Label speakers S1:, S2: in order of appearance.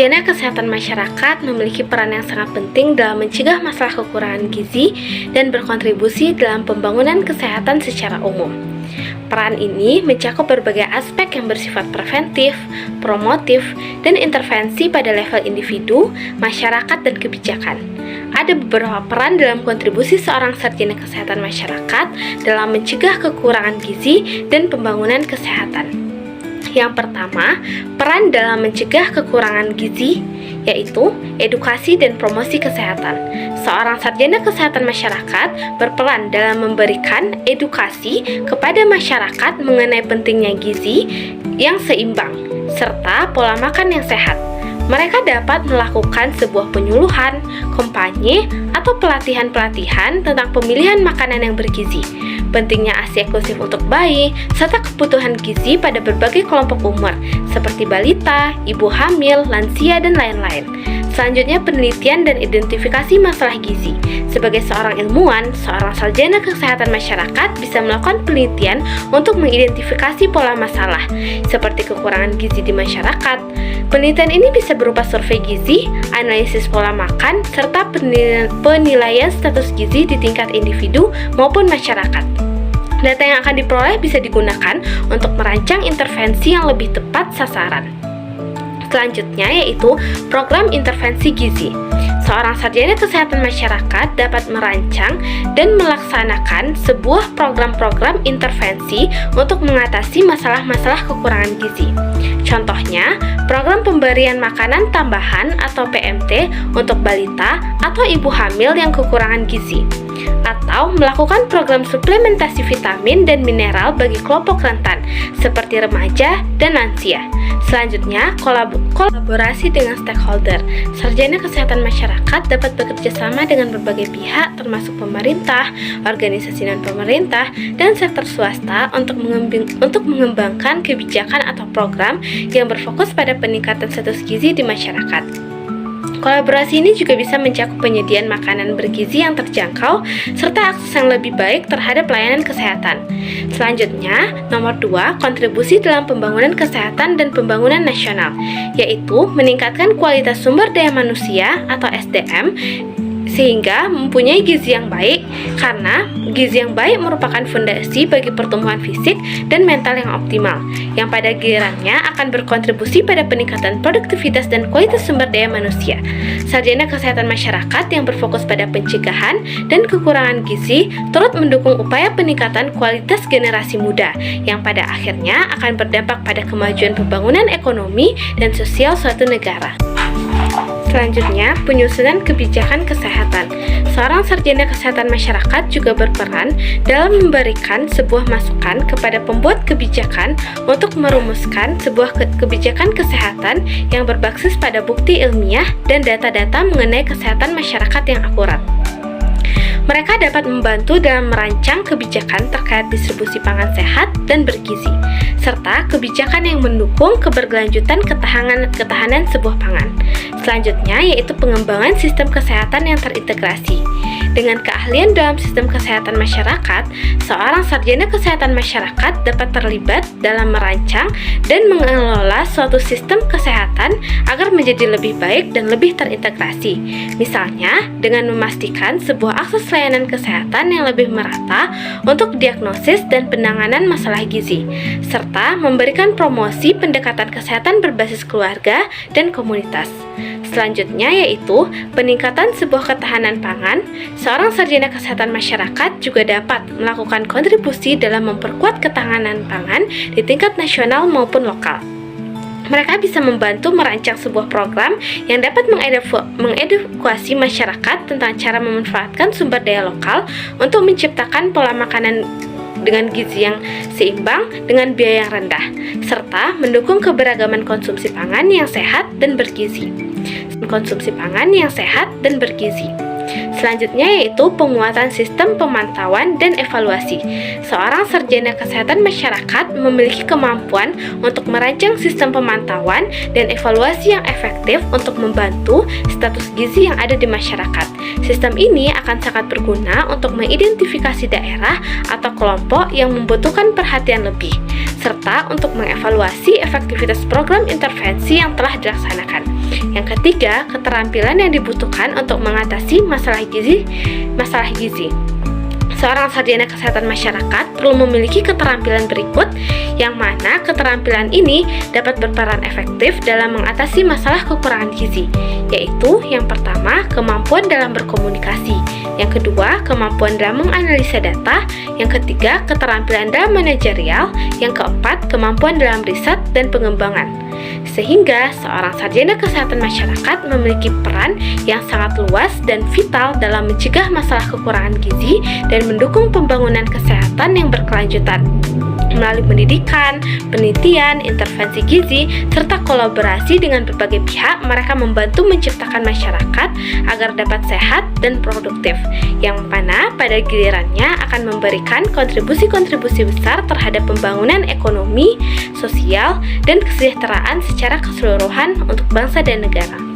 S1: sarjana kesehatan masyarakat memiliki peran yang sangat penting dalam mencegah masalah kekurangan gizi dan berkontribusi dalam pembangunan kesehatan secara umum. Peran ini mencakup berbagai aspek yang bersifat preventif, promotif, dan intervensi pada level individu, masyarakat, dan kebijakan. Ada beberapa peran dalam kontribusi seorang sarjana kesehatan masyarakat dalam mencegah kekurangan gizi dan pembangunan kesehatan. Yang pertama, peran dalam mencegah kekurangan gizi, yaitu edukasi dan promosi kesehatan. Seorang sarjana kesehatan masyarakat berperan dalam memberikan edukasi kepada masyarakat mengenai pentingnya gizi yang seimbang, serta pola makan yang sehat. Mereka dapat melakukan sebuah penyuluhan, kampanye, atau pelatihan-pelatihan tentang pemilihan makanan yang bergizi, pentingnya ASI eksklusif untuk bayi, serta kebutuhan gizi pada berbagai kelompok umur, seperti balita, ibu hamil, lansia, dan lain-lain. Selanjutnya, penelitian dan identifikasi masalah gizi. Sebagai seorang ilmuwan, seorang sarjana kesehatan masyarakat bisa melakukan penelitian untuk mengidentifikasi pola masalah, seperti kekurangan gizi di masyarakat. Penelitian ini bisa berupa survei gizi, analisis pola makan, serta penilaian status gizi di tingkat individu maupun masyarakat. Data yang akan diperoleh bisa digunakan untuk merancang intervensi yang lebih tepat sasaran. Selanjutnya yaitu program intervensi gizi. Seorang sarjana kesehatan masyarakat dapat merancang dan melaksanakan sebuah program-program intervensi untuk mengatasi masalah-masalah kekurangan gizi. Contohnya, program pemberian makanan tambahan atau PMT untuk balita atau ibu hamil yang kekurangan gizi, atau melakukan program suplementasi vitamin dan mineral bagi kelompok rentan seperti remaja dan lansia. Selanjutnya, kolaborasi dengan stakeholder. Sarjana kesehatan masyarakat dapat bekerja sama dengan berbagai pihak termasuk pemerintah, organisasi non-pemerintah, dan sektor swasta untuk mengembangkan kebijakan atau program yang berfokus pada peningkatan status gizi di masyarakat. Kolaborasi ini juga bisa mencakup penyediaan makanan bergizi yang terjangkau serta akses yang lebih baik terhadap layanan kesehatan. Selanjutnya, nomor 2, kontribusi dalam pembangunan kesehatan dan pembangunan nasional, yaitu meningkatkan kualitas sumber daya manusia atau SDM sehingga mempunyai gizi yang baik, karena gizi yang baik merupakan fondasi bagi pertumbuhan fisik dan mental yang optimal, yang pada gilirannya akan berkontribusi pada peningkatan produktivitas dan kualitas sumber daya manusia. Sarjana kesehatan masyarakat yang berfokus pada pencegahan dan kekurangan gizi turut mendukung upaya peningkatan kualitas generasi muda, yang pada akhirnya akan berdampak pada kemajuan pembangunan ekonomi dan sosial suatu negara. Selanjutnya, penyusunan kebijakan kesehatan. Seorang sarjana kesehatan masyarakat juga berperan dalam memberikan sebuah masukan kepada pembuat kebijakan untuk merumuskan sebuah kebijakan kesehatan yang berbasis pada bukti ilmiah dan data-data mengenai kesehatan masyarakat yang akurat. Mereka dapat membantu dalam merancang kebijakan terkait distribusi pangan sehat dan bergizi, serta kebijakan yang mendukung keberlanjutan ketahanan sebuah pangan. Selanjutnya yaitu pengembangan sistem kesehatan yang terintegrasi. Dengan keahlian dalam sistem kesehatan masyarakat, seorang sarjana kesehatan masyarakat dapat terlibat dalam merancang dan mengelola suatu sistem kesehatan agar menjadi lebih baik dan lebih terintegrasi. Misalnya, dengan memastikan sebuah akses layanan kesehatan yang lebih merata untuk diagnosis dan penanganan masalah gizi, serta memberikan promosi pendekatan kesehatan berbasis keluarga dan komunitas. Selanjutnya yaitu peningkatan sebuah ketahanan pangan. Seorang sarjana kesehatan masyarakat juga dapat melakukan kontribusi dalam memperkuat ketahanan pangan di tingkat nasional maupun lokal. Mereka bisa membantu merancang sebuah program yang dapat mengedukasi masyarakat tentang cara memanfaatkan sumber daya lokal untuk menciptakan pola makanan dengan gizi yang seimbang dengan biaya yang rendah, serta mendukung keberagaman konsumsi pangan yang sehat dan bergizi. Selanjutnya yaitu penguatan sistem pemantauan dan evaluasi. Seorang sarjana kesehatan masyarakat memiliki kemampuan untuk merancang sistem pemantauan dan evaluasi yang efektif untuk membantu status gizi yang ada di masyarakat. Sistem ini akan sangat berguna untuk mengidentifikasi daerah atau kelompok yang membutuhkan perhatian lebih, serta untuk mengevaluasi efektivitas program intervensi yang telah dilaksanakan. Yang ketiga, keterampilan yang dibutuhkan untuk mengatasi masalah gizi. Seorang sarjana kesehatan masyarakat perlu memiliki keterampilan berikut, yang mana keterampilan ini dapat berperan efektif dalam mengatasi masalah kekurangan gizi, yaitu yang pertama, kemampuan dalam berkomunikasi, yang kedua, kemampuan dalam menganalisa data, yang ketiga, keterampilan dalam manajerial, yang keempat, kemampuan dalam riset dan pengembangan. Sehingga seorang sarjana kesehatan masyarakat memiliki peran yang sangat luas dan vital dalam mencegah masalah kekurangan gizi dan mendukung pembangunan kesehatan yang berkelanjutan. Melalui pendidikan, penelitian, intervensi gizi, serta kolaborasi dengan berbagai pihak, mereka membantu menciptakan masyarakat agar dapat sehat dan produktif, yang mana pada gilirannya akan memberikan kontribusi-kontribusi besar terhadap pembangunan ekonomi, sosial, dan kesejahteraan secara keseluruhan untuk bangsa dan negara.